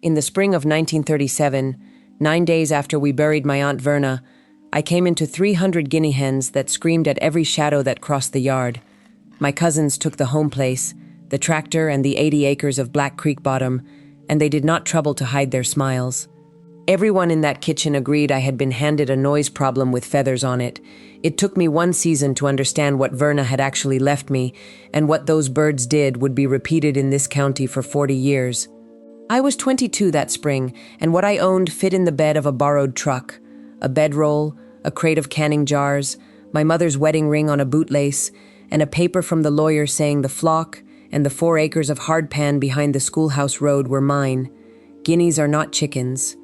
In the spring of 1937, 9 days after we buried my Aunt Verna, I came into 300 guinea hens that screamed at every shadow that crossed the yard. My cousins took the home place, the tractor and the 80 acres of Black Creek bottom, and they did not trouble to hide their smiles. Everyone in that kitchen agreed I had been handed a noise problem with feathers on it. It took me one season to understand what Verna had actually left me, and what those birds did would be repeated in this county for 40 years. I was 22 that spring, and what I owned fit in the bed of a borrowed truck. A bedroll, a crate of canning jars, my mother's wedding ring on a bootlace, and a paper from the lawyer saying the flock and the 4 acres of hardpan behind the schoolhouse road were mine. Guineas are not chickens.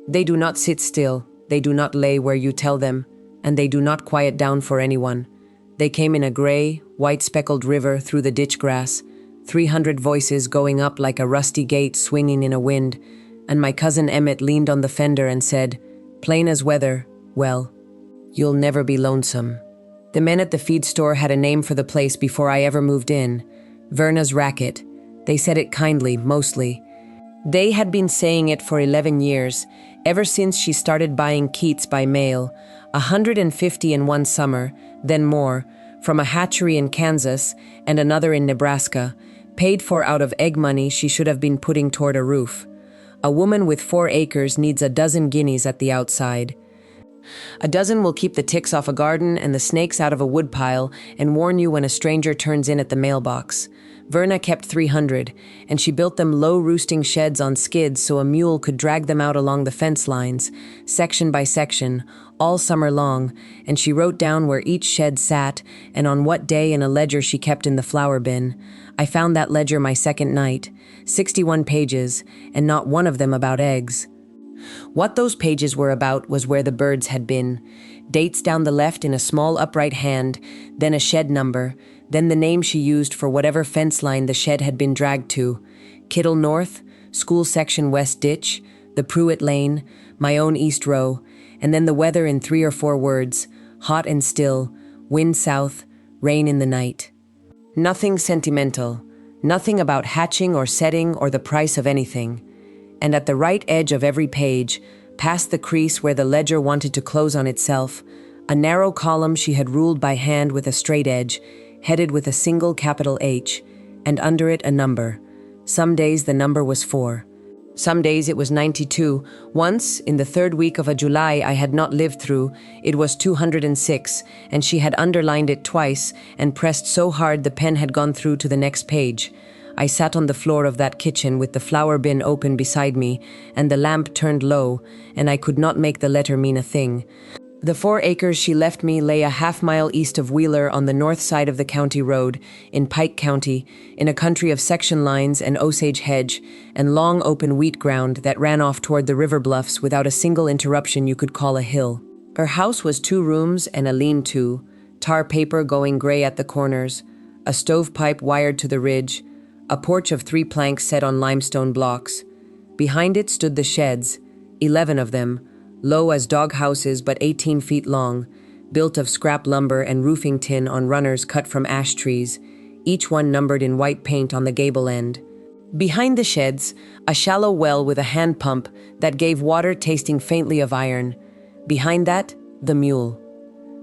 They do not sit still, they do not lay where you tell them, and they do not quiet down for anyone. They came in a gray, white-speckled river through the ditch grass, 300 voices going up like a rusty gate swinging in a wind, and my cousin Emmett leaned on the fender and said, plain as weather, well, you'll never be lonesome. The men at the feed store had a name for the place before I ever moved in, Verna's Racket. They said it kindly, mostly. They had been saying it for 11 years, ever since she started buying Keats by mail, 150 in one summer, then more, from a hatchery in Kansas and another in Nebraska, paid for out of egg money she should have been putting toward a roof. A woman with 4 acres needs a dozen guineas at the outside. A dozen will keep the ticks off a garden and the snakes out of a woodpile and warn you when a stranger turns in at the mailbox. Verna kept 300, and she built them low roosting sheds on skids so a mule could drag them out along the fence lines, section by section, all summer long, and she wrote down where each shed sat and on what day in a ledger she kept in the flour bin. I found that ledger my second night, 61 pages, and not one of them about eggs. What those pages were about was where the birds had been. Dates down the left in a small upright hand, then a shed number, then the name she used for whatever fence line the shed had been dragged to. Kittle North, School Section West Ditch, the Pruitt Lane, my own East Row, and then the weather in 3 or 4 words, hot and still, wind south, rain in the night. Nothing sentimental, nothing about hatching or setting or the price of anything. And at the right edge of every page, past the crease where the ledger wanted to close on itself, a narrow column she had ruled by hand with a straight edge, headed with a single capital H, and under it a number. Some days the number was 4. Some days it was 92. Once, in the 3rd week of a July I had not lived through, it was 206, and she had underlined it twice and pressed so hard the pen had gone through to the next page. I sat on the floor of that kitchen with the flour bin open beside me and the lamp turned low, and I could not make the letter mean a thing. The 4 acres she left me lay a half-mile east of Wheeler on the north side of the county road, in Pike County, in a country of section lines and Osage hedge, and long open wheat ground that ran off toward the river bluffs without a single interruption you could call a hill. Her house was 2 rooms and a lean-to, tar paper going gray at the corners, a stovepipe wired to the ridge, a porch of 3 planks set on limestone blocks. Behind it stood the sheds, 11 of them, low as dog houses but 18 feet long, built of scrap lumber and roofing tin on runners cut from ash trees, each one numbered in white paint on the gable end. Behind the sheds, a shallow well with a hand pump that gave water tasting faintly of iron. Behind that, the mule.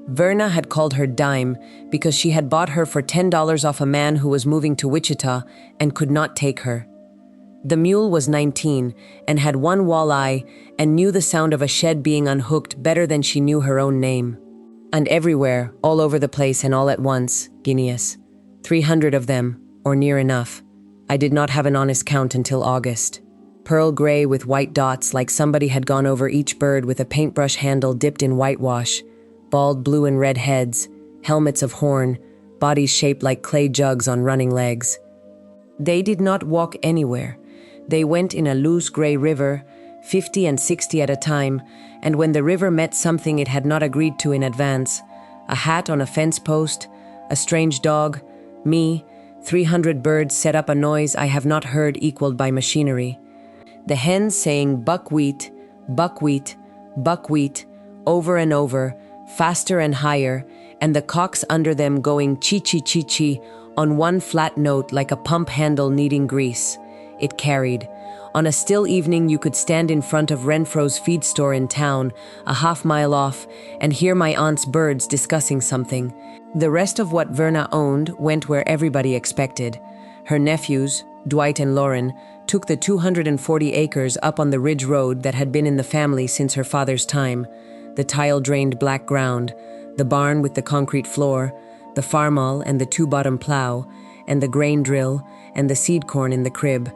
Verna had called her Dime because she had bought her for $10 off a man who was moving to Wichita and could not take her. The mule was 19 and had 1 walleye and knew the sound of a shed being unhooked better than she knew her own name. And everywhere, all over the place and all at once, guineas. 300 of them, or near enough. I did not have an honest count until August. Pearl gray with white dots like somebody had gone over each bird with a paintbrush handle dipped in whitewash, bald blue and red heads, helmets of horn, bodies shaped like clay jugs on running legs. They did not walk anywhere. They went in a loose gray river, 50 and 60 at a time, and when the river met something it had not agreed to in advance, a hat on a fence post, a strange dog, me, 300 birds set up a noise I have not heard equaled by machinery. The hens saying buckwheat, buckwheat, buckwheat, over and over, faster and higher, and the cocks under them going chi-chi-chi-chi on one flat note like a pump handle needing grease. It carried. On a still evening, you could stand in front of Renfro's feed store in town, a half-mile off, and hear my aunt's birds discussing something. The rest of what Verna owned went where everybody expected. Her nephews, Dwight and Lauren, took the 240 acres up on the ridge road that had been in the family since her father's time. The tile-drained black ground, the barn with the concrete floor, the farmall and the two-bottom plow, and the grain drill, and the seed corn in the crib.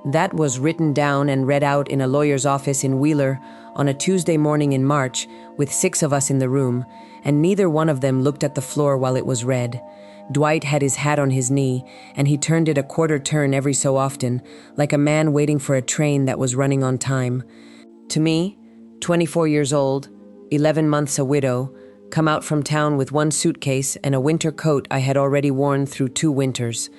That was written down and read out in a lawyer's office in Wheeler on a Tuesday morning in March, with 6 of us in the room, and neither one of them looked at the floor while it was read. Dwight had his hat on his knee, and he turned it a quarter turn every so often, like a man waiting for a train that was running on time. To me, 24 years old, 11 months a widow, come out from town with 1 suitcase and a winter coat I had already worn through 2 winters.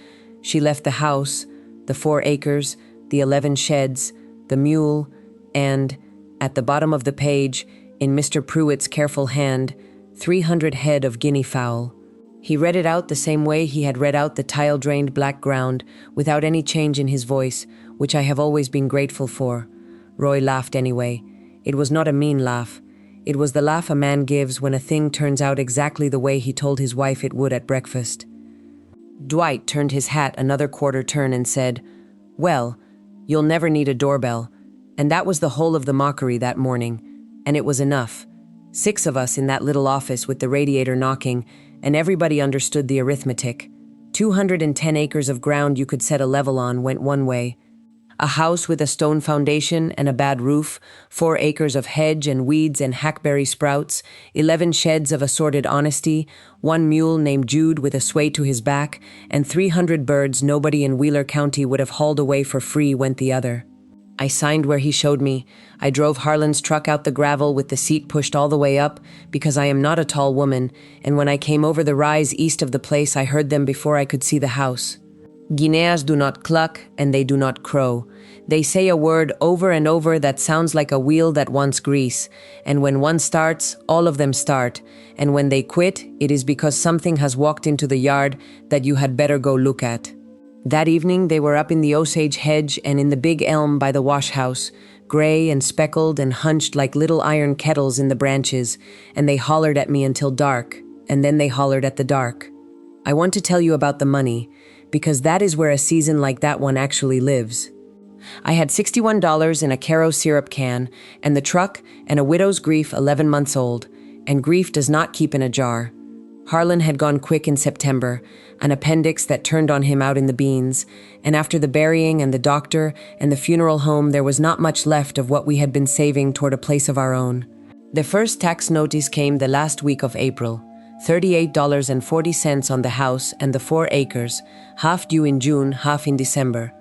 She left the house, the 4 acres, the 11 sheds, the mule, and, at the bottom of the page, in Mr. Pruitt's careful hand, 300 head of guinea fowl. He read it out the same way he had read out the tile-drained black ground, without any change in his voice, which I have always been grateful for. Roy laughed anyway. It was not a mean laugh. It was the laugh a man gives when a thing turns out exactly the way he told his wife it would at breakfast. Dwight turned his hat another quarter turn and said, "Well, you'll never need a doorbell." And that was the whole of the mockery that morning, and it was enough. 6 of us in that little office with the radiator knocking, and everybody understood the arithmetic. 210 acres of ground you could set a level on went one way. A house with a stone foundation and a bad roof, 4 acres of hedge and weeds and hackberry sprouts, 11 sheds of assorted honesty, 1 mule named Jude with a sway to his back, and 300 birds nobody in Wheeler County would have hauled away for free went the other. I signed where he showed me. I drove Harlan's truck out the gravel with the seat pushed all the way up, because I am not a tall woman, and when I came over the rise east of the place I heard them before I could see the house. Guineas do not cluck, and they do not crow. They say a word over and over that sounds like a wheel that wants grease, and when one starts, all of them start, and when they quit, it is because something has walked into the yard that you had better go look at. That evening they were up in the Osage hedge and in the big elm by the wash house, gray and speckled and hunched like little iron kettles in the branches, and they hollered at me until dark, and then they hollered at the dark. I want to tell you about the money, because that is where a season like that one actually lives. I had $61 in a Caro syrup can, and the truck, and a widow's grief 11 months old, and grief does not keep in a jar. Harlan had gone quick in September, an appendix that turned on him out in the beans, and after the burying and the doctor and the funeral home there was not much left of what we had been saving toward a place of our own. The first tax notice came the last week of April. $38.40 on the house and the 4 acres, half due in June, half in December.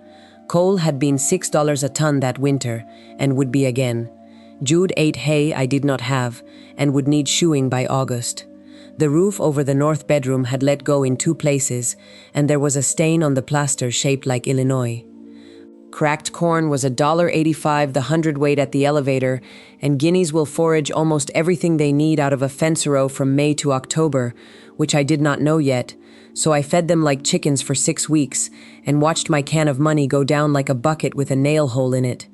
Coal had been $6 a ton that winter, and would be again. Jude ate hay I did not have, and would need shoeing by August. The roof over the north bedroom had let go in 2 places, and there was a stain on the plaster shaped like Illinois. Cracked corn was $1.85 the hundredweight at the elevator, and guineas will forage almost everything they need out of a fence row from May to October, which I did not know yet, so I fed them like chickens for 6 weeks, and watched my can of money go down like a bucket with a nail hole in it.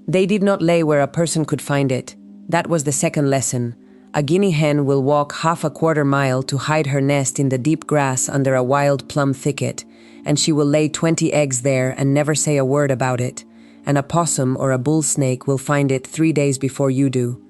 They did not lay where a person could find it. That was the second lesson. A guinea hen will walk half a quarter mile to hide her nest in the deep grass under a wild plum thicket, and she will lay 20 eggs there and never say a word about it. An opossum or a bull snake will find it 3 days before you do.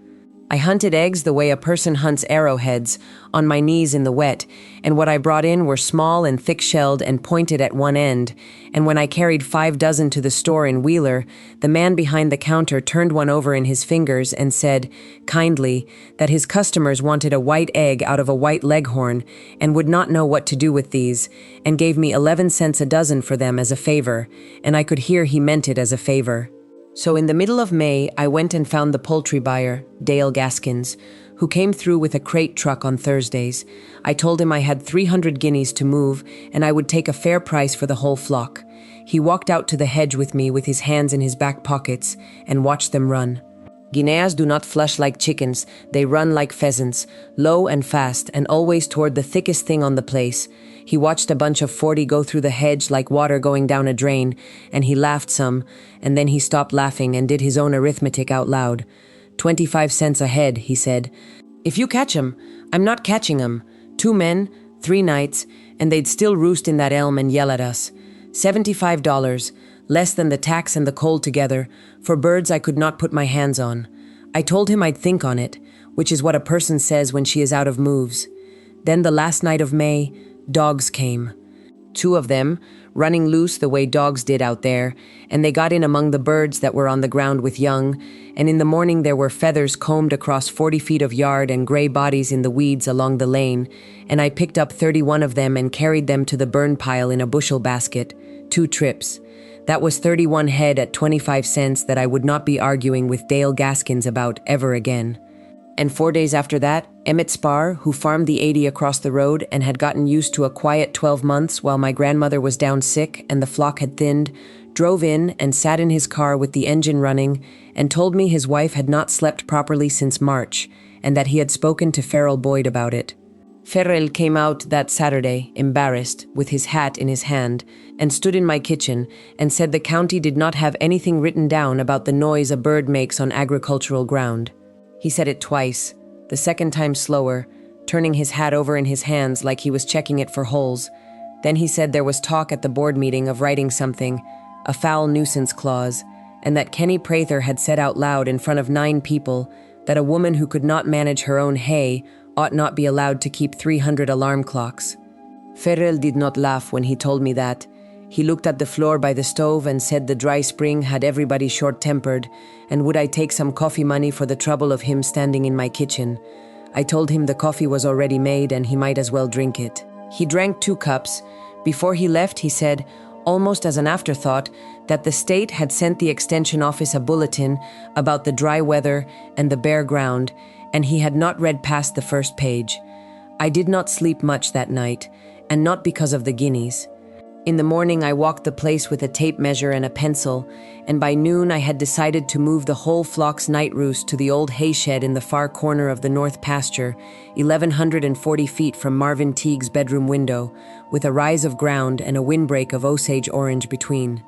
I hunted eggs the way a person hunts arrowheads, on my knees in the wet, and what I brought in were small and thick-shelled and pointed at one end, and when I carried 5 dozen to the store in Wheeler, the man behind the counter turned one over in his fingers and said, kindly, that his customers wanted a white egg out of a white leghorn and would not know what to do with these, and gave me 11 cents a dozen for them as a favor, and I could hear he meant it as a favor. So in the middle of May, I went and found the poultry buyer, Dale Gaskins, who came through with a crate truck on Thursdays. I told him I had 300 guineas to move, and I would take a fair price for the whole flock. He walked out to the hedge with me with his hands in his back pockets and watched them run. Guineas do not flush like chickens, they run like pheasants, low and fast, and always toward the thickest thing on the place. He watched a bunch of 40 go through the hedge like water going down a drain, and he laughed some, and then he stopped laughing and did his own arithmetic out loud. 25 cents a head, he said. If you catch 'em, I'm not catching 'em. 2 men, 3 nights, and they'd still roost in that elm and yell at us. $75, less than the tax and the coal together, for birds I could not put my hands on. I told him I'd think on it, which is what a person says when she is out of moves. Then the last night of May, dogs came. 2 of them, running loose the way dogs did out there, and they got in among the birds that were on the ground with young, and in the morning there were feathers combed across 40 feet of yard and gray bodies in the weeds along the lane, and I picked up 31 of them and carried them to the burn pile in a bushel basket, 2 trips. That was 31 head at 25 cents that I would not be arguing with Dale Gaskins about ever again. And 4 days after that, Emmett Spar, who farmed the 80 across the road and had gotten used to a quiet 12 months while my grandmother was down sick and the flock had thinned, drove in and sat in his car with the engine running and told me his wife had not slept properly since March and that he had spoken to Farrell Boyd about it. Farrell came out that Saturday, embarrassed, with his hat in his hand, and stood in my kitchen and said the county did not have anything written down about the noise a bird makes on agricultural ground. He said it twice, the second time slower, turning his hat over in his hands like he was checking it for holes. Then he said there was talk at the board meeting of writing something, a foul nuisance clause, and that Kenny Prather had said out loud in front of 9 people that a woman who could not manage her own hay ought not be allowed to keep 300 alarm clocks. Farrell did not laugh when he told me that. He looked at the floor by the stove and said the dry spring had everybody short-tempered, and would I take some coffee money for the trouble of him standing in my kitchen. I told him the coffee was already made and he might as well drink it. He drank 2 cups. Before he left, he said, almost as an afterthought, that the state had sent the extension office a bulletin about the dry weather and the bare ground, and he had not read past the first page. I did not sleep much that night, and not because of the guineas. In the morning, I walked the place with a tape measure and a pencil, and by noon I had decided to move the whole flock's night roost to the old hay shed in the far corner of the north pasture, 1,140 feet from Marvin Teague's bedroom window, with a rise of ground and a windbreak of Osage orange between.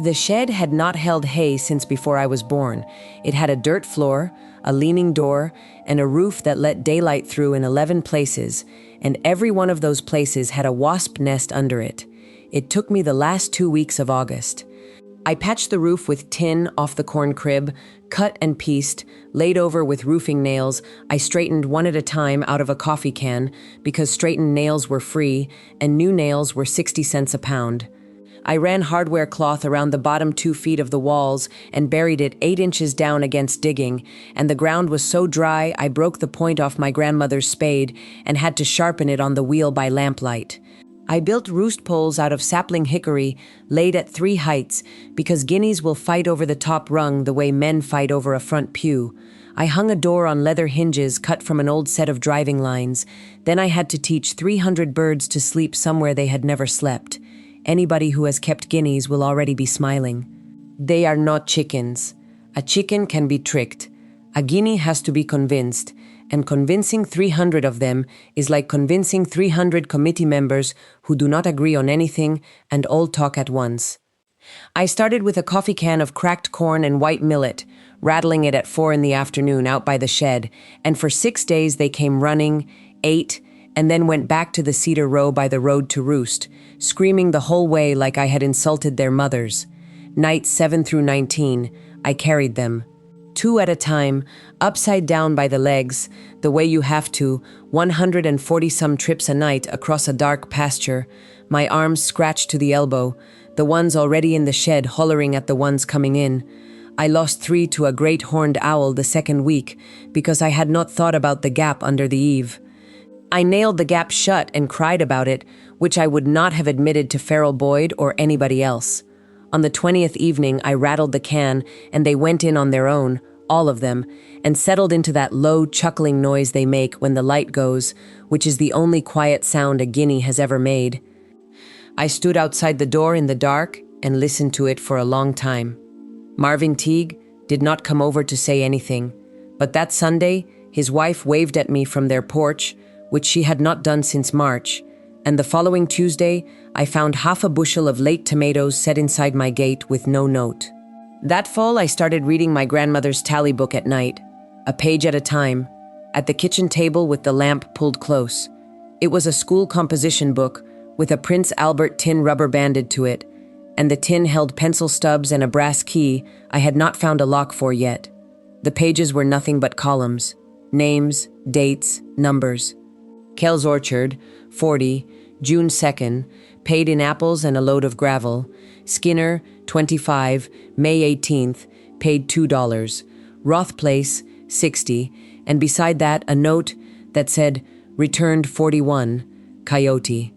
The shed had not held hay since before I was born. It had a dirt floor, a leaning door, and a roof that let daylight through in 11 places, and every one of those places had a wasp nest under it. It took me the last 2 weeks of August. I patched the roof with tin off the corn crib, cut and pieced, laid over with roofing nails. I straightened one at a time out of a coffee can because straightened nails were free and new nails were 60 cents a pound. I ran hardware cloth around the bottom 2 feet of the walls and buried it 8 inches down against digging, and the ground was so dry I broke the point off my grandmother's spade and had to sharpen it on the wheel by lamplight. I built roost poles out of sapling hickory laid at 3 heights because guineas will fight over the top rung the way men fight over a front pew. I hung a door on leather hinges cut from an old set of driving lines. Then I had to teach 300 birds to sleep somewhere they had never slept. Anybody who has kept guineas will already be smiling. They are not chickens. A chicken can be tricked. A guinea has to be convinced. And convincing 300 of them is like convincing 300 committee members who do not agree on anything and all talk at once. I started with a coffee can of cracked corn and white millet, rattling it at 4 in the afternoon out by the shed, and for 6 days they came running, ate, and then went back to the cedar row by the road to roost, screaming the whole way like I had insulted their mothers. Nights 7 through 19, I carried them. 2 at a time, upside down by the legs, the way you have to, 140-some trips a night across a dark pasture, my arms scratched to the elbow, the ones already in the shed hollering at the ones coming in. I lost 3 to a great horned owl the second week because I had not thought about the gap under the eave. I nailed the gap shut and cried about it, which I would not have admitted to Farrell Boyd or anybody else. On the 20th evening, I rattled the can, and they went in on their own, all of them, and settled into that low, chuckling noise they make when the light goes, which is the only quiet sound a guinea has ever made. I stood outside the door in the dark and listened to it for a long time. Marvin Teague, did not come over to say anything. But that Sunday, his wife waved at me from their porch, which she had not done since March, and the following Tuesday, I found half a bushel of late tomatoes set inside my gate with no note. That fall, I started reading my grandmother's tally book at night, a page at a time, at the kitchen table with the lamp pulled close. It was a school composition book with a Prince Albert tin rubber banded to it, and the tin held pencil stubs and a brass key I had not found a lock for yet. The pages were nothing but columns, names, dates, numbers. Kell's Orchard, 40, June 2nd, paid in apples and a load of gravel. Skinner, 25, May 18th, paid $2. Roth Place, 60, and beside that a note that said, returned 41, Coyote.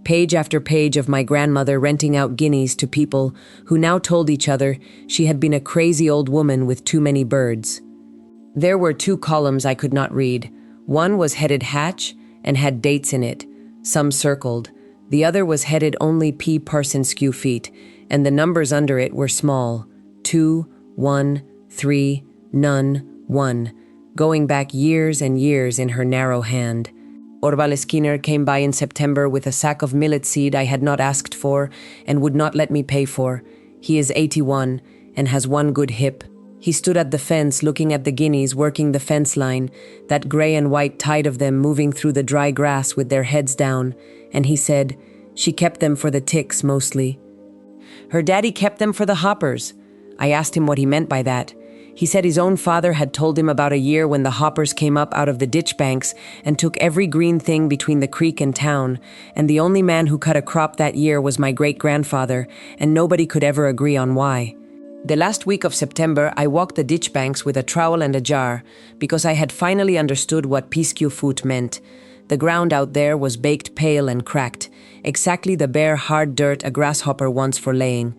Page after page of my grandmother renting out guineas to people who now told each other she had been a crazy old woman with too many birds. There were 2 columns I could not read. One was headed Hatch and had dates in it, some circled. The other was headed only P. Parson Skew Feet, and the numbers under it were small, 2, 1, 3, none, 1, going back years and years in her narrow hand. Orval Skinner came by in September with a sack of millet seed I had not asked for and would not let me pay for. He is 81 and has one good hip. He stood at the fence looking at the guineas working the fence line, that gray and white tide of them moving through the dry grass with their heads down, and he said, she kept them for the ticks mostly. Her daddy kept them for the hoppers. I asked him what he meant by that. He said his own father had told him about a year when the hoppers came up out of the ditch banks and took every green thing between the creek and town, and the only man who cut a crop that year was my great-grandfather, and nobody could ever agree on why. The last week of September, I walked the ditch banks with a trowel and a jar, because I had finally understood what piskew foot meant. The ground out there was baked pale and cracked, exactly the bare, hard dirt a grasshopper wants for laying.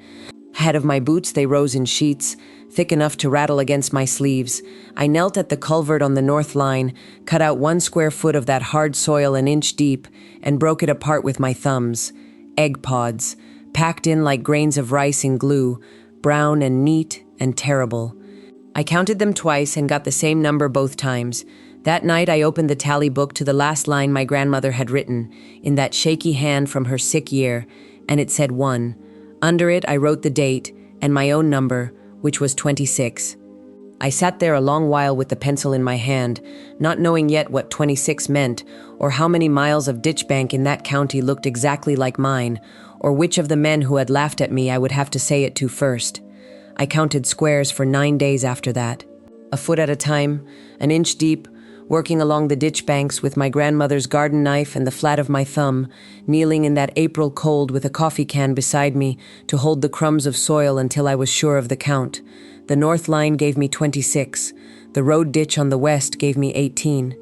Ahead of my boots they rose in sheets, thick enough to rattle against my sleeves. I knelt at the culvert on the north line, cut out 1 square foot of that hard soil an inch deep, and broke it apart with my thumbs. Egg pods, packed in like grains of rice in glue, brown and neat and terrible. I counted them twice and got the same number both times. That night I opened the tally book to the last line my grandmother had written, in that shaky hand from her sick year, and it said 1. Under it I wrote the date and my own number, which was 26. I sat there a long while with the pencil in my hand, not knowing yet what 26 meant, or how many miles of ditch bank in that county looked exactly like mine, or which of the men who had laughed at me I would have to say it to first. I counted squares for 9 days after that. A foot at a time, an inch deep, working along the ditch banks with my grandmother's garden knife and the flat of my thumb, kneeling in that April cold with a coffee can beside me to hold the crumbs of soil until I was sure of the count. The north line gave me 26. The road ditch on the west gave me 18.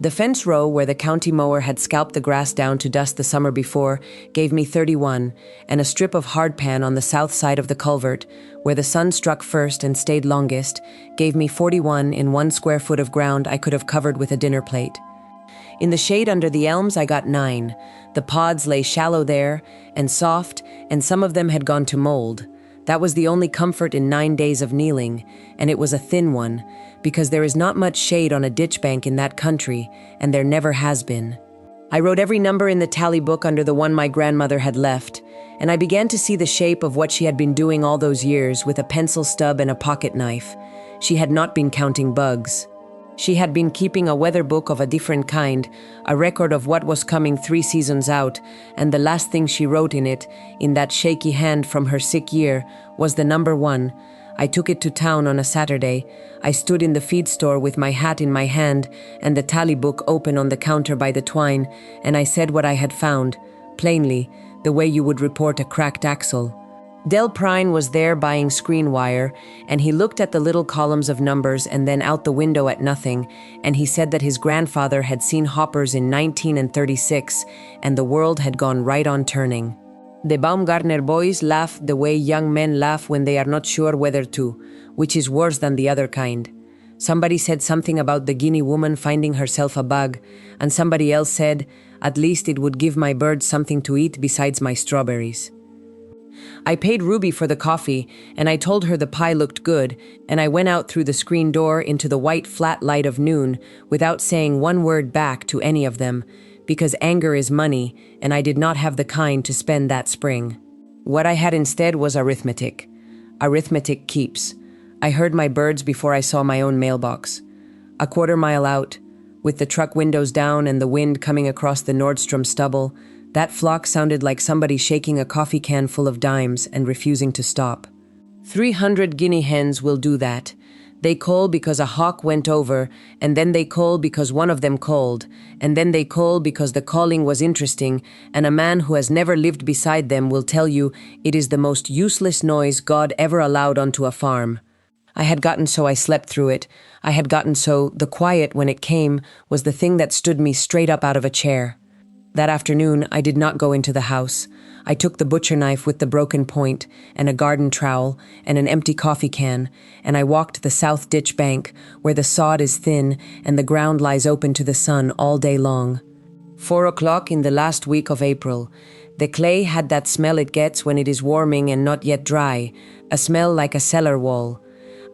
The fence row where the county mower had scalped the grass down to dust the summer before gave me 31, and a strip of hardpan on the south side of the culvert, where the sun struck first and stayed longest, gave me 41 in 1 square foot of ground I could have covered with a dinner plate. In the shade under the elms I got 9. The pods lay shallow there, and soft, and some of them had gone to mold. That was the only comfort in 9 days of kneeling, and it was a thin one, because there is not much shade on a ditch bank in that country, and there never has been. I wrote every number in the tally book under the one my grandmother had left, and I began to see the shape of what she had been doing all those years with a pencil stub and a pocket knife. She had not been counting bugs. She had been keeping a weather book of a different kind, a record of what was coming 3 seasons out, and the last thing she wrote in it, in that shaky hand from her sick year, was the number 1. I took it to town on a Saturday. I stood in the feed store with my hat in my hand and the tally book open on the counter by the twine, and I said what I had found, plainly, the way you would report a cracked axle. Del Prine was there buying screen wire, and he looked at the little columns of numbers and then out the window at nothing, and he said that his grandfather had seen hoppers in 1936, and the world had gone right on turning. The Baumgartner boys laughed the way young men laugh when they are not sure whether to, which is worse than the other kind. Somebody said something about the Guinea woman finding herself a bug, and somebody else said, at least it would give my birds something to eat besides my strawberries. I paid Ruby for the coffee, and I told her the pie looked good, and I went out through the screen door into the white flat light of noon without saying one word back to any of them, because anger is money, and I did not have the kind to spend that spring. What I had instead was arithmetic. Arithmetic keeps. I heard my birds before I saw my own mailbox. A quarter-mile out, with the truck windows down and the wind coming across the Nordstrom stubble, that flock sounded like somebody shaking a coffee can full of dimes and refusing to stop. 300 guinea hens will do that. They cull because a hawk went over, and then they cull because one of them culled, and then they cull because the calling was interesting, and a man who has never lived beside them will tell you it is the most useless noise God ever allowed onto a farm. I had gotten so I slept through it. I had gotten so the quiet when it came was the thing that stood me straight up out of a chair. That afternoon, I did not go into the house. I took the butcher knife with the broken point, and a garden trowel, and an empty coffee can, and I walked the south ditch bank, where the sod is thin and the ground lies open to the sun all day long. 4 o'clock in the last week of April. The clay had that smell it gets when it is warming and not yet dry, a smell like a cellar wall.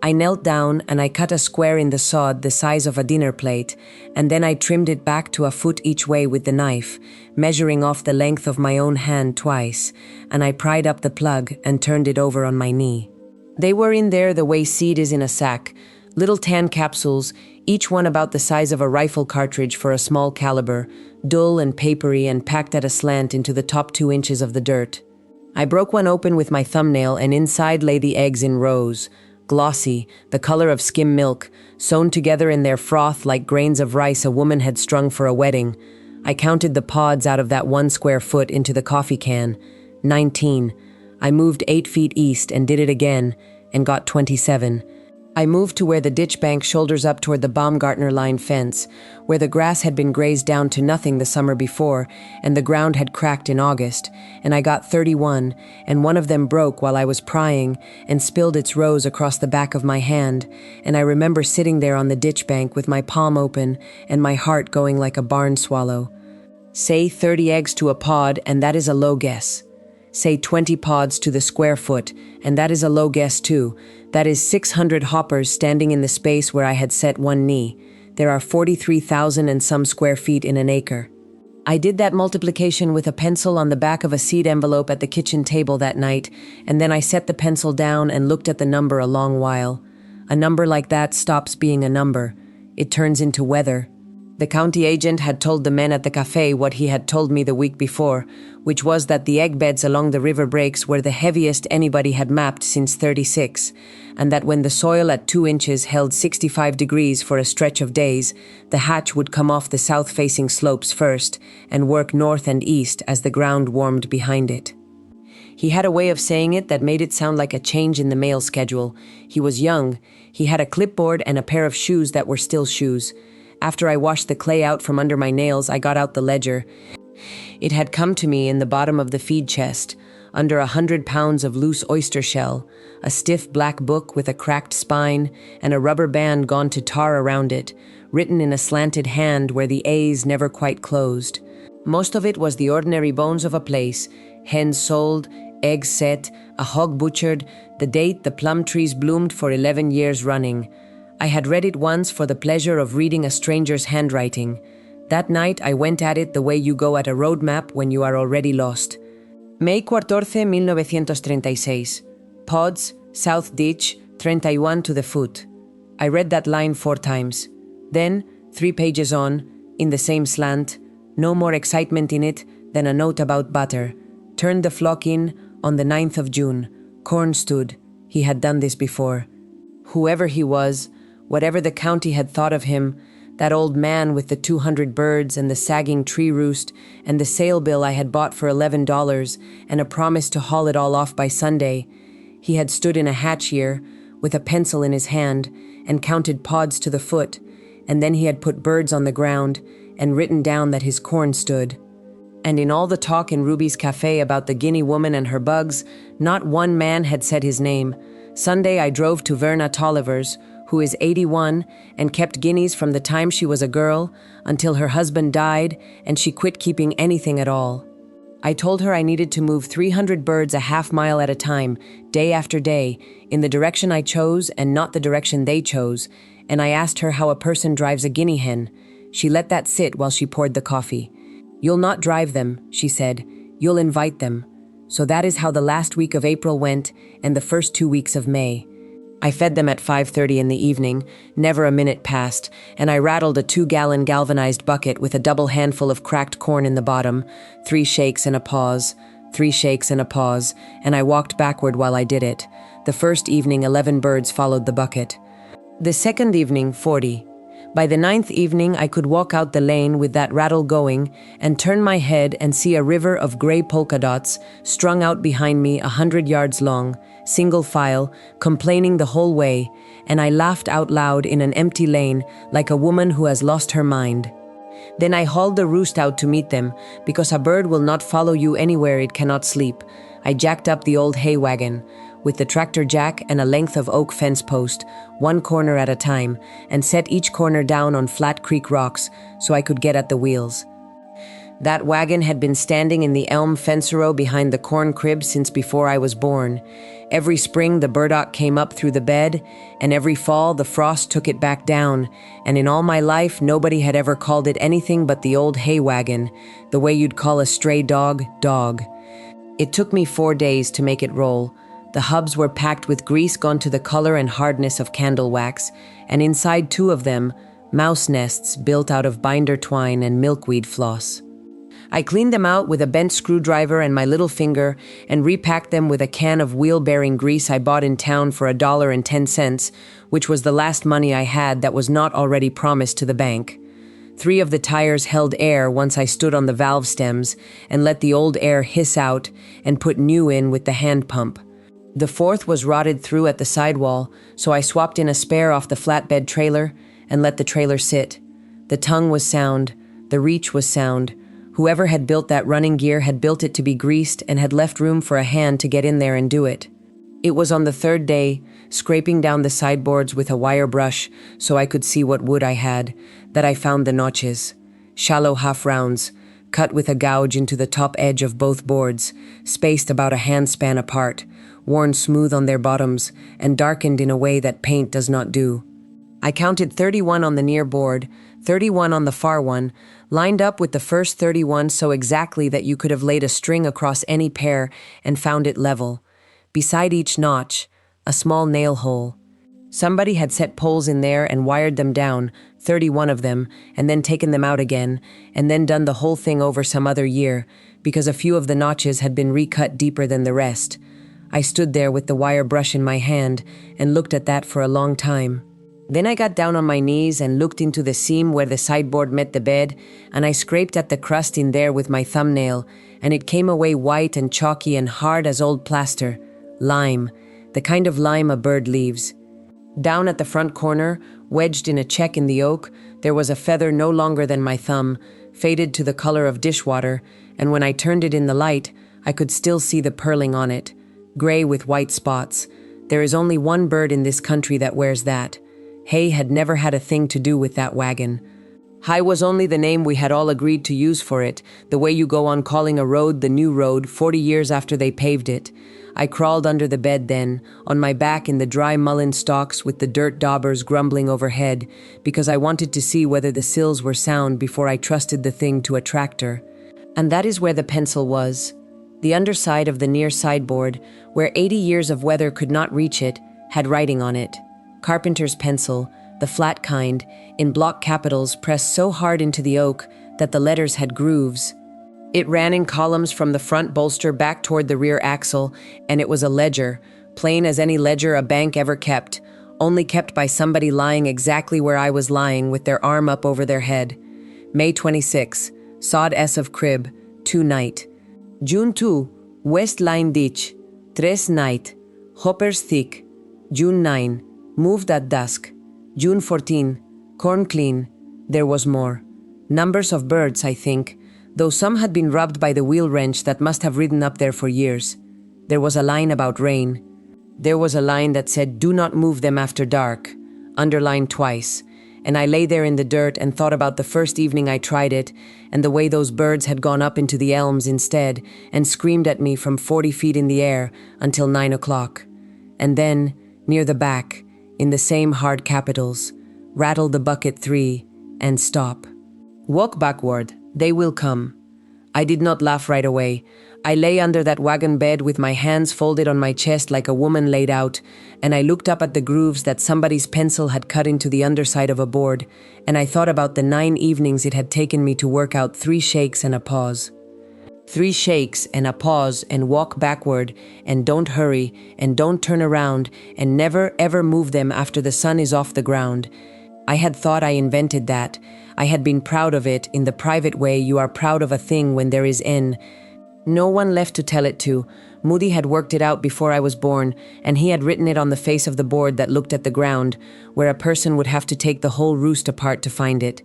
I knelt down and I cut a square in the sod the size of a dinner plate, and then I trimmed it back to a foot each way with the knife, measuring off the length of my own hand twice, and I pried up the plug and turned it over on my knee. They were in there the way seed is in a sack, little tan capsules, each one about the size of a rifle cartridge for a small caliber, dull and papery and packed at a slant into the top 2 inches of the dirt. I broke one open with my thumbnail, and inside lay the eggs in rows, glossy, the color of skim milk, sewn together in their froth like grains of rice a woman had strung for a wedding. I counted the pods out of that 1 square foot into the coffee can. 19. I moved 8 feet east and did it again, and got 27. I moved to where the ditch bank shoulders up toward the Baumgartner line fence, where the grass had been grazed down to nothing the summer before, and the ground had cracked in August, and I got 31, and one of them broke while I was prying, and spilled its rose across the back of my hand, and I remember sitting there on the ditch bank with my palm open, and my heart going like a barn swallow. Say 30 eggs to a pod, and that is a low guess. Say 20 pods to the square foot, and that is a low guess too. That is 600 hoppers standing in the space where I had set one knee. There are 43,000 and some square feet in an acre. I did that multiplication with a pencil on the back of a seed envelope at the kitchen table that night, and then I set the pencil down and looked at the number a long while. A number like that stops being a number. It turns into weather. The county agent had told the men at the cafe what he had told me the week before, which was that the egg beds along the river breaks were the heaviest anybody had mapped since '36, and that when the soil at 2 inches held 65 degrees for a stretch of days, the hatch would come off the south-facing slopes first and work north and east as the ground warmed behind it. He had a way of saying it that made it sound like a change in the mail schedule. He was young. He had a clipboard and a pair of shoes that were still shoes. After I washed the clay out from under my nails, I got out the ledger. It had come to me in the bottom of the feed chest, under 100 pounds of loose oyster shell, a stiff black book with a cracked spine, and a rubber band gone to tar around it, written in a slanted hand where the A's never quite closed. Most of it was the ordinary bones of a place: hens sold, eggs set, a hog butchered, the date the plum trees bloomed for 11 years running. I had read it once for the pleasure of reading a stranger's handwriting. That night I went at it the way you go at a road map when you are already lost. May 14, 1936. Pods, South Ditch, 31 to the foot. I read that line 4 times. Then, 3 pages on, in the same slant, no more excitement in it than a note about butter. Turned the flock in on the 9th of June. Corn stood. He had done this before. Whoever he was, whatever the county had thought of him, that old man with the 200 birds and the sagging tree roost and the sale bill I had bought for $11 and a promise to haul it all off by Sunday, he had stood in a hatch year with a pencil in his hand and counted pods to the foot, and then he had put birds on the ground and written down that his corn stood. And in all the talk in Ruby's cafe about the Guinea woman and her bugs, not one man had said his name. Sunday I drove to Verna Tolliver's, who is 81 and kept guineas from the time she was a girl until her husband died and she quit keeping anything at all. I told her I needed to move 300 birds a half mile at a time, day after day, in the direction I chose and not the direction they chose, and I asked her how a person drives a guinea hen. She let that sit while she poured the coffee. "You'll not drive them," she said. "You'll invite them." So that is how the last week of April went and the first 2 weeks of May. I fed them at 5:30 in the evening, never a minute passed, and I rattled a 2-gallon galvanized bucket with a double handful of cracked corn in the bottom, 3 shakes and a pause, 3 shakes and a pause, and I walked backward while I did it. The first evening, 11 birds followed the bucket. The second evening, 40. By the 9th evening, I could walk out the lane with that rattle going and turn my head and see a river of gray polka dots strung out behind me 100 yards long, single file, complaining the whole way, and I laughed out loud in an empty lane like a woman who has lost her mind. Then I hauled the roost out to meet them, because a bird will not follow you anywhere it cannot sleep. I jacked up the old hay wagon, with the tractor jack and a length of oak fence post, 1 corner at a time, and set each corner down on flat creek rocks so I could get at the wheels. That wagon had been standing in the elm fence row behind the corn crib since before I was born. Every spring the burdock came up through the bed, and every fall the frost took it back down, and in all my life nobody had ever called it anything but the old hay wagon, the way you'd call a stray dog, dog. It took me 4 days to make it roll. The hubs were packed with grease gone to the color and hardness of candle wax, and inside 2 of them, mouse nests built out of binder twine and milkweed floss. I cleaned them out with a bent screwdriver and my little finger and repacked them with a can of wheel-bearing grease I bought in town for $1.10, which was the last money I had that was not already promised to the bank. 3 of the tires held air once I stood on the valve stems and let the old air hiss out and put new in with the hand pump. The 4th was rotted through at the sidewall, so I swapped in a spare off the flatbed trailer and let the trailer sit. The tongue was sound, the reach was sound. Whoever had built that running gear had built it to be greased and had left room for a hand to get in there and do it. It was on the 3rd day, scraping down the sideboards with a wire brush so I could see what wood I had, that I found the notches. Shallow half-rounds, cut with a gouge into the top edge of both boards, spaced about a handspan apart, worn smooth on their bottoms, and darkened in a way that paint does not do. I counted 31 on the near board, 31 on the far one, lined up with the first 31 so exactly that you could have laid a string across any pair and found it level. Beside each notch, a small nail hole. Somebody had set poles in there and wired them down, 31 of them, and then taken them out again, and then done the whole thing over some other year, because a few of the notches had been recut deeper than the rest. I stood there with the wire brush in my hand and looked at that for a long time. Then I got down on my knees and looked into the seam where the sideboard met the bed, and I scraped at the crust in there with my thumbnail, and it came away white and chalky and hard as old plaster. Lime, the kind of lime a bird leaves. Down at the front corner, wedged in a check in the oak, there was a feather no longer than my thumb, faded to the color of dishwater, and when I turned it in the light, I could still see the purling on it, gray with white spots. There is only one bird in this country that wears that. Hay had never had a thing to do with that wagon. Hay was only the name we had all agreed to use for it, the way you go on calling a road the new road 40 years after they paved it. I crawled under the bed then, on my back in the dry mullein stalks with the dirt daubers grumbling overhead, because I wanted to see whether the sills were sound before I trusted the thing to a tractor. And that is where the pencil was. The underside of the near sideboard, where 80 years of weather could not reach it, had writing on it. Carpenter's pencil, the flat kind, in block capitals pressed so hard into the oak that the letters had grooves. It ran in columns from the front bolster back toward the rear axle, and it was a ledger, plain as any ledger a bank ever kept, only kept by somebody lying exactly where I was lying with their arm up over their head. May 26, sod S of crib, 2 night. June 2, west line ditch, 3 night, hoppers thick. June 9, moved at dusk. June 14, corn clean. There was more. Numbers of birds, I think, though some had been rubbed by the wheel wrench that must have ridden up there for years. There was a line about rain. There was a line that said, "Do not move them after dark," underlined twice, and I lay there in the dirt and thought about the first evening I tried it, and the way those birds had gone up into the elms instead and screamed at me from 40 feet in the air until 9 o'clock. And then, near the back, in the same hard capitals, rattle the bucket 3 and stop. Walk backward, they will come. I did not laugh right away. I lay under that wagon bed with my hands folded on my chest like a woman laid out, and I looked up at the grooves that somebody's pencil had cut into the underside of a board, and I thought about the 9 evenings it had taken me to work out 3 shakes and a pause. 3 shakes and a pause and walk backward, and don't hurry, and don't turn around, and never ever move them after the sun is off the ground. I had thought I invented that. I had been proud of it in the private way you are proud of a thing when there is no one left to tell it to. Moody had worked it out before I was born, and he had written it on the face of the board that looked at the ground, where a person would have to take the whole roost apart to find it.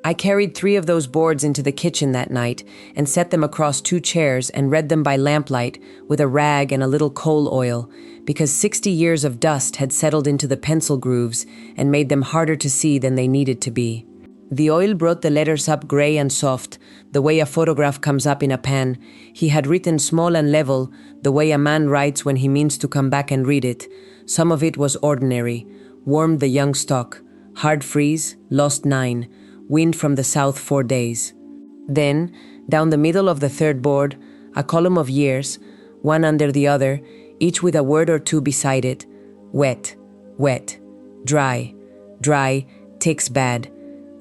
I carried 3 of those boards into the kitchen that night and set them across 2 chairs and read them by lamplight with a rag and a little coal oil, because 60 years of dust had settled into the pencil grooves and made them harder to see than they needed to be. The oil brought the letters up gray and soft, the way a photograph comes up in a pan. He had written small and level, the way a man writes when he means to come back and read it. Some of it was ordinary. Warmed the young stock. Hard freeze, lost 9. Wind from the south 4 days. Then, down the middle of the 3rd board, a column of years, one under the other, each with a word or 2 beside it. Wet, wet, dry, dry, ticks bad.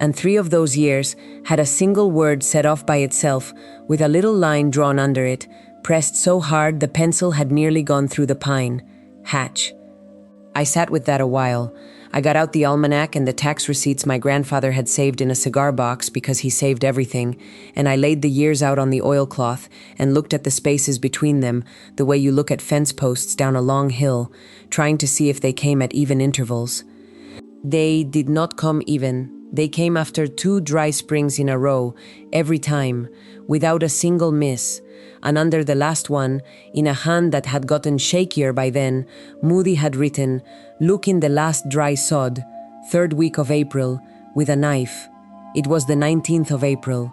And 3 of those years had a single word set off by itself with a little line drawn under it, pressed so hard the pencil had nearly gone through the pine. Hatch. I sat with that a while. I got out the almanac and the tax receipts my grandfather had saved in a cigar box because he saved everything, and I laid the years out on the oilcloth and looked at the spaces between them the way you look at fence posts down a long hill, trying to see if they came at even intervals. They did not come even. They came after 2 dry springs in a row, every time, without a single miss. And under the last one, in a hand that had gotten shakier by then, Moody had written, "Look in the last dry sod, 3rd week of April, with a knife." It was the 19th of April.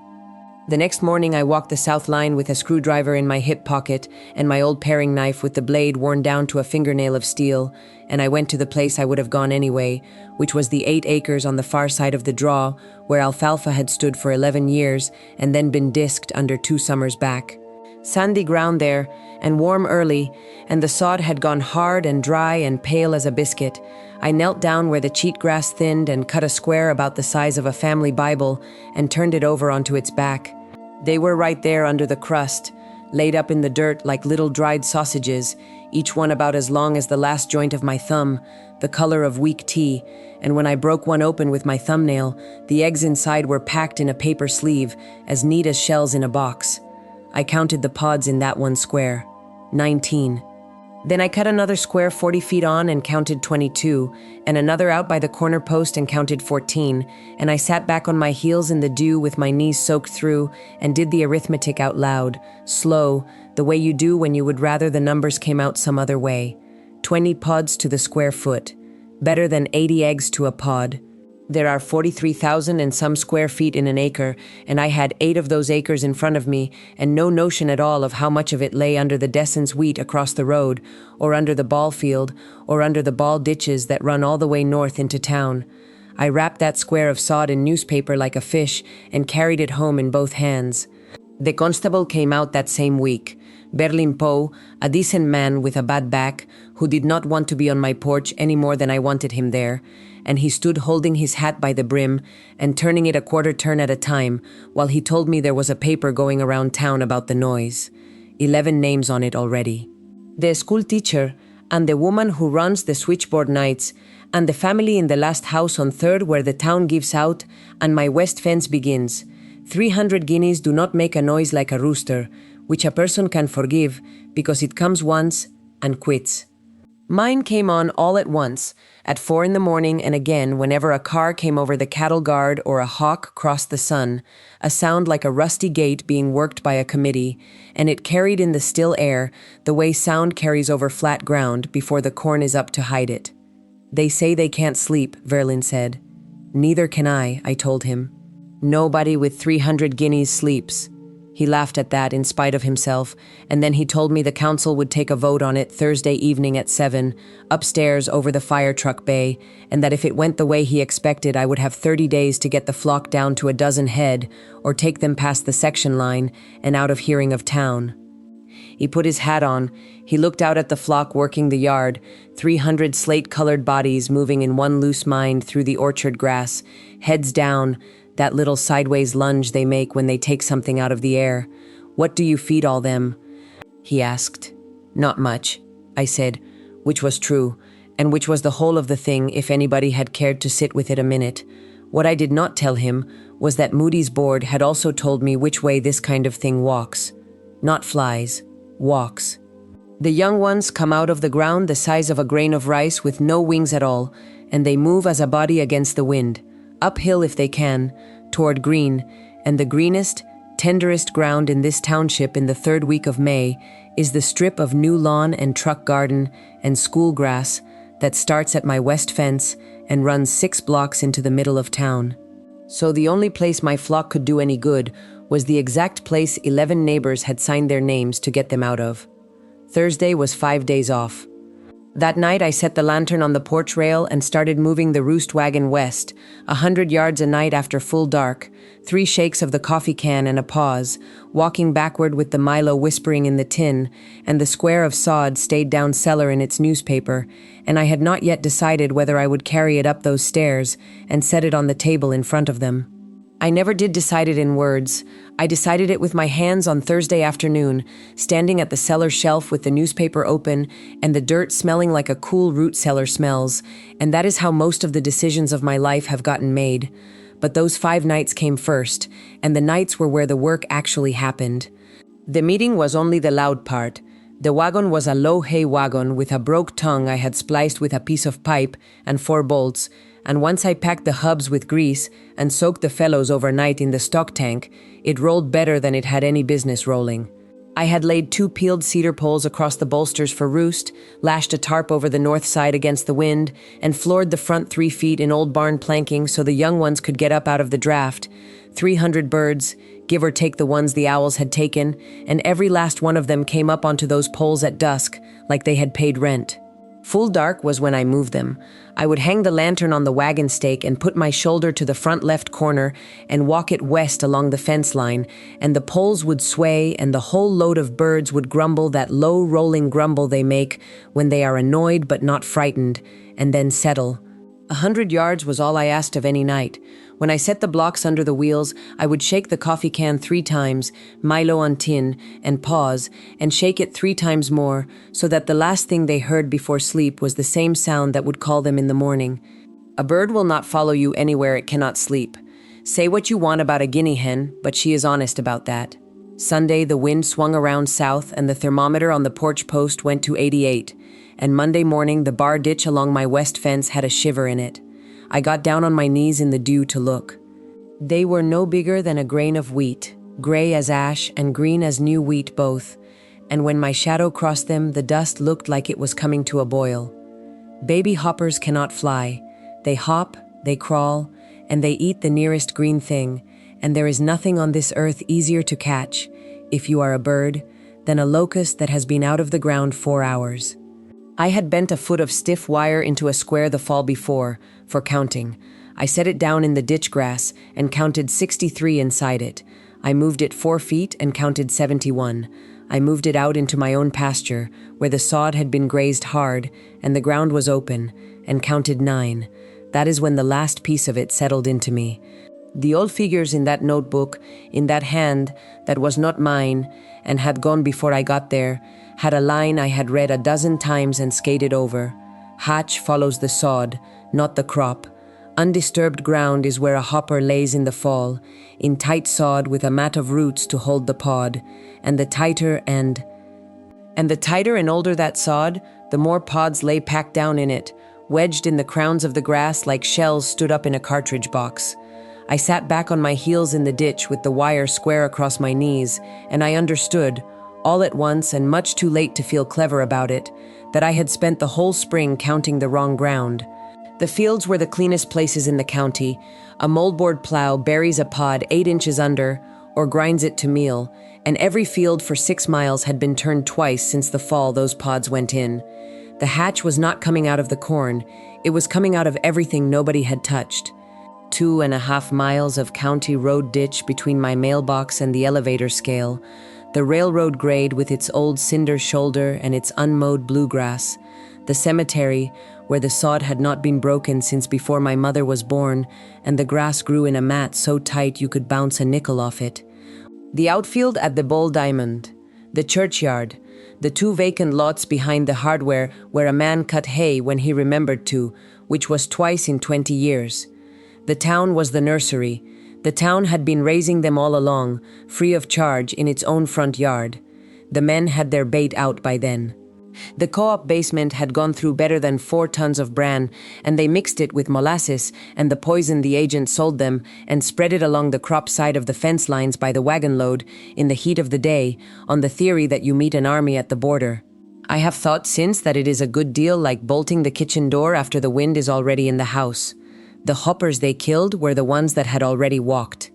The next morning I walked the south line with a screwdriver in my hip pocket and my old paring knife with the blade worn down to a fingernail of steel, and I went to the place I would have gone anyway, which was the 8 acres on the far side of the draw, where alfalfa had stood for 11 years and then been disked under 2 summers back. Sandy ground there, and warm early, and the sod had gone hard and dry and pale as a biscuit. I knelt down where the cheatgrass thinned and cut a square about the size of a family Bible and turned it over onto its back. They were right there under the crust, laid up in the dirt like little dried sausages, each one about as long as the last joint of my thumb, the color of weak tea, and when I broke one open with my thumbnail, the eggs inside were packed in a paper sleeve, as neat as shells in a box. I counted the pods in that one square. 19. Then I cut another square 40 feet on and counted 22, and another out by the corner post and counted 14, and I sat back on my heels in the dew with my knees soaked through and did the arithmetic out loud, slow, the way you do when you would rather the numbers came out some other way. 20 pods to the square foot. Better than 80 eggs to a pod. There are 43,000 and some square feet in an acre, and I had 8 of those acres in front of me, and no notion at all of how much of it lay under the Dessens wheat across the road, or under the ball field, or under the ball ditches that run all the way north into town. I wrapped that square of sod in newspaper like a fish and carried it home in both hands. The constable came out that same week. Berlin Poe, a decent man with a bad back, who did not want to be on my porch any more than I wanted him there, and he stood holding his hat by the brim and turning it a quarter turn at a time while he told me there was a paper going around town about the noise. 11 names on it already. The school teacher, and the woman who runs the switchboard nights, and the family in the last house on 3rd where the town gives out, and my west fence begins. 300 guineas do not make a noise like a rooster, which a person can forgive because it comes once and quits. Mine came on all at once, at 4 in the morning, and again whenever a car came over the cattle guard or a hawk crossed the sun, a sound like a rusty gate being worked by a committee, and it carried in the still air the way sound carries over flat ground before the corn is up to hide it. They say they can't sleep, Verlin said. Neither can I told him. Nobody with 300 guineas sleeps. He laughed at that in spite of himself, and then he told me the council would take a vote on it Thursday evening at 7, upstairs over the fire truck bay, and that if it went the way he expected, I would have 30 days to get the flock down to a dozen head, or take them past the section line and out of hearing of town. He put his hat on. He looked out at the flock working the yard, 300 slate-colored bodies moving in one loose mind through the orchard grass, heads down, that little sideways lunge they make when they take something out of the air. "What do you feed all them?" he asked. "Not much," I said, which was true, and which was the whole of the thing if anybody had cared to sit with it a minute. What I did not tell him was that Moody's board had also told me which way this kind of thing walks. Not flies, walks. The young ones come out of the ground the size of a grain of rice with no wings at all, and they move as a body against the wind, uphill if they can, toward green, and the greenest, tenderest ground in this township in the third week of May is the strip of new lawn and truck garden and school grass that starts at my west fence and runs 6 blocks into the middle of town. So the only place my flock could do any good was the exact place 11 neighbors had signed their names to get them out of. Thursday was 5 days off. That night I set the lantern on the porch rail and started moving the roost wagon west, 100 yards a night after full dark, 3 shakes of the coffee can and a pause, walking backward with the Milo whispering in the tin, and the square of sod stayed down cellar in its newspaper, and I had not yet decided whether I would carry it up those stairs and set it on the table in front of them. I never did decide it in words. I decided it with my hands on Thursday afternoon, standing at the cellar shelf with the newspaper open and the dirt smelling like a cool root cellar smells, and that is how most of the decisions of my life have gotten made. But those 5 nights came first, and the nights were where the work actually happened. The meeting was only the loud part. The wagon was a low hay wagon with a broke tongue I had spliced with a piece of pipe and 4 bolts, and once I packed the hubs with grease and soaked the fellows overnight in the stock tank, it rolled better than it had any business rolling. I had laid 2 peeled cedar poles across the bolsters for roost, lashed a tarp over the north side against the wind, and floored the front 3 feet in old barn planking so the young ones could get up out of the draft. 300 birds, give or take the ones the owls had taken, and every last one of them came up onto those poles at dusk, like they had paid rent. Full dark was when I moved them. I would hang the lantern on the wagon stake and put my shoulder to the front left corner and walk it west along the fence line, and the poles would sway and the whole load of birds would grumble that low rolling grumble they make when they are annoyed but not frightened, and then settle. 100 yards was all I asked of any night. When I set the blocks under the wheels, I would shake the coffee can 3 times, Milo on tin, and pause, and shake it 3 times more, so that the last thing they heard before sleep was the same sound that would call them in the morning. A bird will not follow you anywhere it cannot sleep. Say what you want about a guinea hen, but she is honest about that. Sunday, the wind swung around south, and the thermometer on the porch post went to 88, and Monday morning the bar ditch along my west fence had a shiver in it. I got down on my knees in the dew to look. They were no bigger than a grain of wheat, gray as ash and green as new wheat both, and when my shadow crossed them, the dust looked like it was coming to a boil. Baby hoppers cannot fly. They hop, they crawl, and they eat the nearest green thing, and there is nothing on this earth easier to catch, if you are a bird, than a locust that has been out of the ground 4 hours. I had bent a foot of stiff wire into a square the fall before, for counting. I set it down in the ditch grass and counted 63 inside it. I moved it 4 feet and counted 71. I moved it out into my own pasture, where the sod had been grazed hard and the ground was open, and counted 9. That is when the last piece of it settled into me. The old figures in that notebook, in that hand that was not mine and had gone before I got there, had a line I had read a dozen times and skated over. Hatch follows the sod, not the crop. Undisturbed ground is where a hopper lays in the fall, in tight sod with a mat of roots to hold the pod, and the tighter and older that sod, the more pods lay packed down in it, wedged in the crowns of the grass like shells stood up in a cartridge box. I sat back on my heels in the ditch with the wire square across my knees, and I understood, all at once and much too late to feel clever about it, that I had spent the whole spring counting the wrong ground. The fields were the cleanest places in the county. A moldboard plow buries a pod 8 inches under or grinds it to meal, and every field for 6 miles had been turned twice since the fall those pods went in. The hatch was not coming out of the corn, it was coming out of everything nobody had touched. 2.5 miles of county road ditch between my mailbox and the elevator scale, the railroad grade with its old cinder shoulder and its unmowed bluegrass, the cemetery where the sod had not been broken since before my mother was born, and the grass grew in a mat so tight you could bounce a nickel off it. The outfield at the Bull Diamond, the churchyard, the 2 vacant lots behind the hardware where a man cut hay when he remembered to, which was twice in 20 years. The town was the nursery. The town had been raising them all along, free of charge in its own front yard. The men had their bait out by then. The co-op basement had gone through better than 4 tons of bran, and they mixed it with molasses and the poison the agent sold them and spread it along the crop side of the fence lines by the wagon load in the heat of the day, on the theory that you meet an army at the border. I have thought since that it is a good deal like bolting the kitchen door after the wind is already in the house. The hoppers they killed were the ones that had already walked.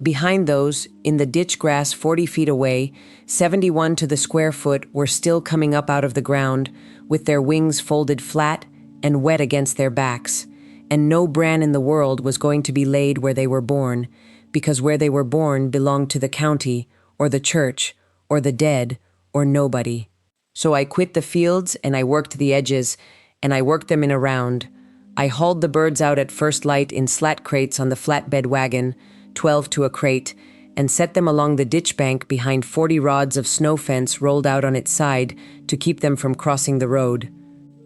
Behind those, in the ditch grass 40 feet away, 71 to the square foot were still coming up out of the ground, with their wings folded flat and wet against their backs, and no bran in the world was going to be laid where they were born, because where they were born belonged to the county, or the church, or the dead, or nobody. So I quit the fields and I worked the edges, and I worked them in a round. I hauled the birds out at first light in slat crates on the flatbed wagon, 12 to a crate, and set them along the ditch bank behind 40 rods of snow fence rolled out on its side to keep them from crossing the road.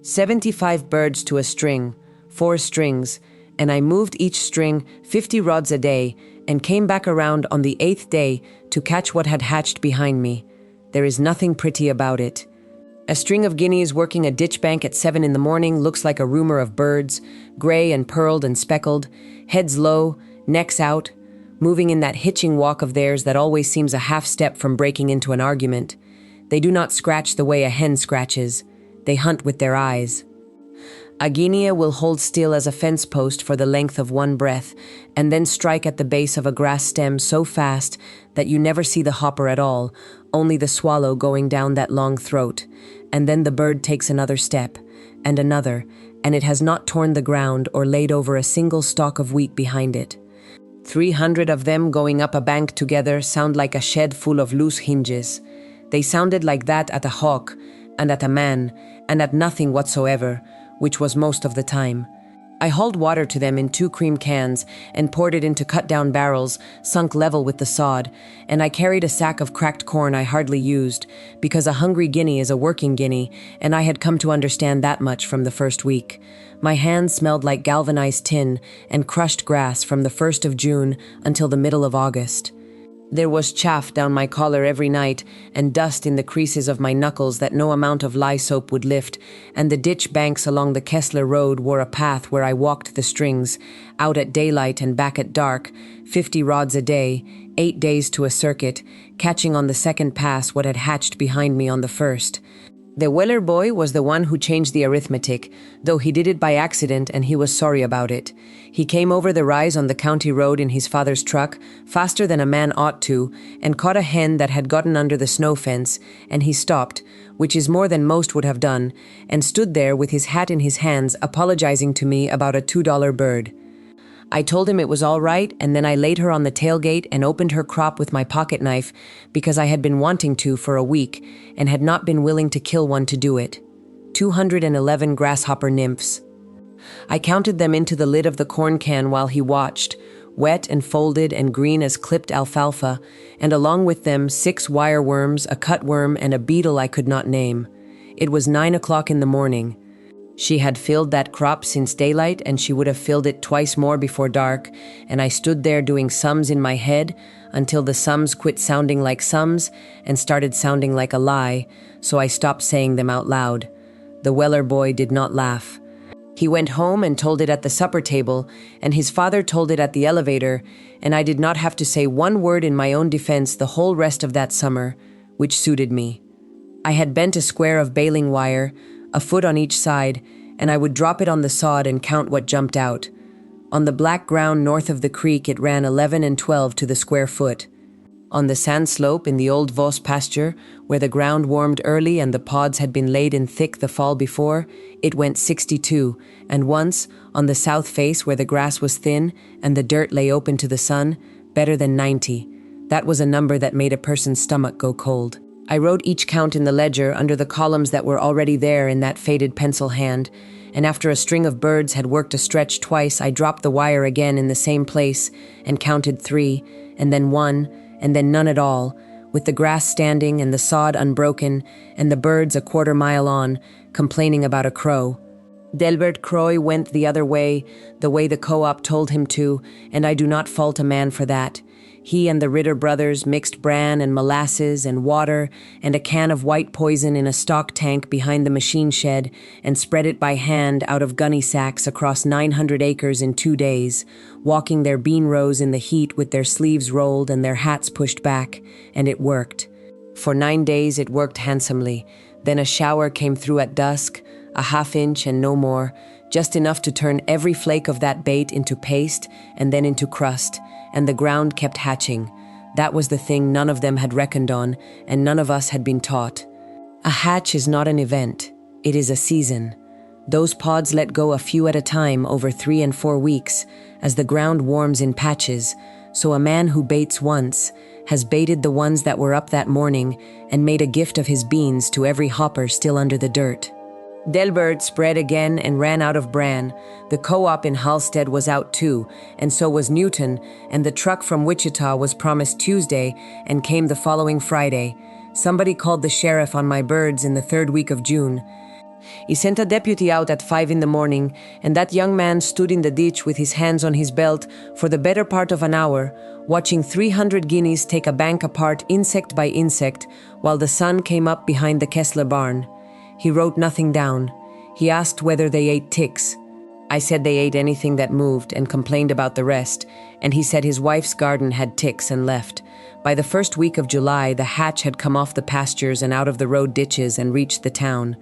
75 birds to a string, 4 strings, and I moved each string 50 rods a day and came back around on the 8th day to catch what had hatched behind me. There is nothing pretty about it. A string of guineas working a ditch bank at 7 in the morning looks like a rumor of birds, gray and pearled and speckled, heads low, necks out, moving in that hitching walk of theirs that always seems a half step from breaking into an argument. They do not scratch the way a hen scratches. They hunt with their eyes. A guinea will hold still as a fence post for the length of one breath, and then strike at the base of a grass stem so fast that you never see the hopper at all, only the swallow going down that long throat, and then the bird takes another step, and another, and it has not torn the ground or laid over a single stalk of wheat behind it. 300 of them going up a bank together sound like a shed full of loose hinges. They sounded like that at a hawk, and at a man, and at nothing whatsoever, which was most of the time. I hauled water to them in 2 cream cans and poured it into cut-down barrels sunk level with the sod, and I carried a sack of cracked corn I hardly used, because a hungry guinea is a working guinea, and I had come to understand that much from the first week. My hands smelled like galvanized tin and crushed grass from the 1st of June until the middle of August. There was chaff down my collar every night and dust in the creases of my knuckles that no amount of lye soap would lift, and the ditch banks along the Kessler Road wore a path where I walked the strings, out at daylight and back at dark, 50 rods a day, 8 days to a circuit, catching on the second pass what had hatched behind me on the first. The Weller boy was the one who changed the arithmetic, though he did it by accident and he was sorry about it. He came over the rise on the county road in his father's truck, faster than a man ought to, and caught a hen that had gotten under the snow fence, and he stopped, which is more than most would have done, and stood there with his hat in his hands apologizing to me about a $2 bird. I told him it was all right, and then I laid her on the tailgate and opened her crop with my pocket knife because I had been wanting to for a week and had not been willing to kill one to do it. 211 grasshopper nymphs. I counted them into the lid of the corn can while he watched, wet and folded and green as clipped alfalfa, and along with them 6 wireworms, a cutworm, and a beetle I could not name. It was 9 o'clock in the morning. She had filled that crop since daylight, and she would have filled it twice more before dark, and I stood there doing sums in my head until the sums quit sounding like sums and started sounding like a lie, so I stopped saying them out loud. The Weller boy did not laugh. He went home and told it at the supper table, and his father told it at the elevator, and I did not have to say one word in my own defense the whole rest of that summer, which suited me. I had bent a square of baling wire, a foot on each side, and I would drop it on the sod and count what jumped out. On the black ground north of the creek, it ran 11 and 12 to the square foot. On the sand slope in the old Vos pasture, where the ground warmed early and the pods had been laid in thick the fall before, it went 62, and once, on the south face where the grass was thin and the dirt lay open to the sun, better than 90. That was a number that made a person's stomach go cold. I wrote each count in the ledger under the columns that were already there in that faded pencil hand, and after a string of birds had worked a stretch twice, I dropped the wire again in the same place and counted 3, and then 1, and then none at all, with the grass standing and the sod unbroken, and the birds a quarter mile on, complaining about a crow. Delbert Croy went the other way, the way the co-op told him to, and I do not fault a man for that. He and the Ritter brothers mixed bran and molasses and water and a can of white poison in a stock tank behind the machine shed and spread it by hand out of gunny sacks across 900 acres in 2 days, walking their bean rows in the heat with their sleeves rolled and their hats pushed back, and it worked. For 9 days it worked handsomely. Then a shower came through at dusk, a half-inch and no more, just enough to turn every flake of that bait into paste and then into crust, and the ground kept hatching. That was the thing none of them had reckoned on, and none of us had been taught. A hatch is not an event, it is a season. Those pods let go a few at a time over 3 and 4 weeks, as the ground warms in patches, so a man who baits once has baited the ones that were up that morning and made a gift of his beans to every hopper still under the dirt. Delbert spread again and ran out of bran. The co-op in Halstead was out too, and so was Newton, and the truck from Wichita was promised Tuesday and came the following Friday. Somebody called the sheriff on my birds in the 3rd week of June. He sent a deputy out at 5 in the morning, and that young man stood in the ditch with his hands on his belt for the better part of an hour, watching 300 guineas take a bank apart insect by insect while the sun came up behind the Kessler barn. He wrote nothing down. He asked whether they ate ticks. I said they ate anything that moved and complained about the rest, and he said his wife's garden had ticks and left. By the 1st week of July, the hatch had come off the pastures and out of the road ditches and reached the town.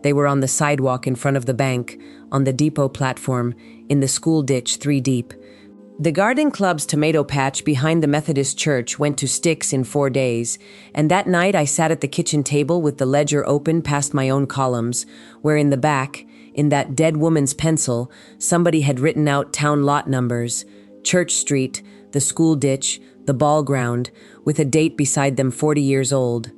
They were on the sidewalk in front of the bank, on the depot platform, in the school ditch 3 deep. The garden club's tomato patch behind the Methodist church went to sticks in 4 days, and that night I sat at the kitchen table with the ledger open past my own columns, where in the back, in that dead woman's pencil, somebody had written out town lot numbers, Church Street, the school ditch, the ball ground, with a date beside them 40 years old.